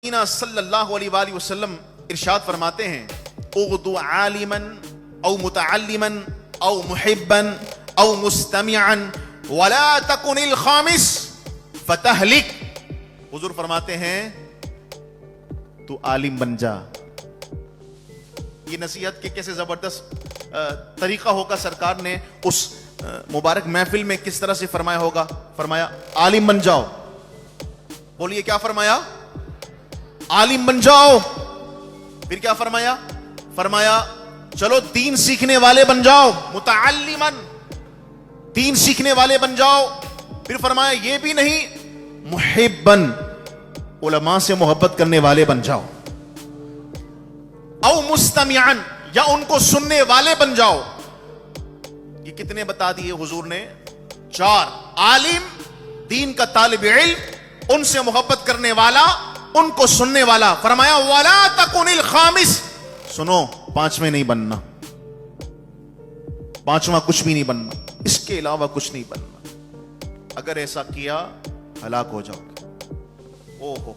صلی اللہ علیہ وآلہ وسلم ارشاد فرماتے ہیں اغدو عالما او متعلما او محبا او مستمعا ولا تکن الخامس فتہلک. حضور فرماتے ہیں تو عالم بن جا. یہ نصیحت کے کیسے زبردست طریقہ ہوگا. سرکار نے اس مبارک محفل میں کس طرح سے فرمایا ہوگا. فرمایا عالم بن جاؤ. بولیے کیا فرمایا؟ عالم بن جاؤ. پھر کیا فرمایا؟ فرمایا چلو دین سیکھنے والے بن جاؤ. متعلما دین سیکھنے والے بن جاؤ. پھر فرمایا یہ بھی نہیں محبا علماء سے محبت کرنے والے بن جاؤ. او مستمعا یا ان کو سننے والے بن جاؤ. یہ کتنے بتا دیے حضور نے؟ 4. عالم دین کا طالب علم، ان سے محبت کرنے والا، ان کو سننے والا. فرمایا ولا تکن الخامس. سنو 5ویں نہیں بننا. 5واں کچھ بھی نہیں بننا، اس کے علاوہ کچھ نہیں بننا. اگر ایسا کیا ہلاک ہو جاؤ گے. اوہو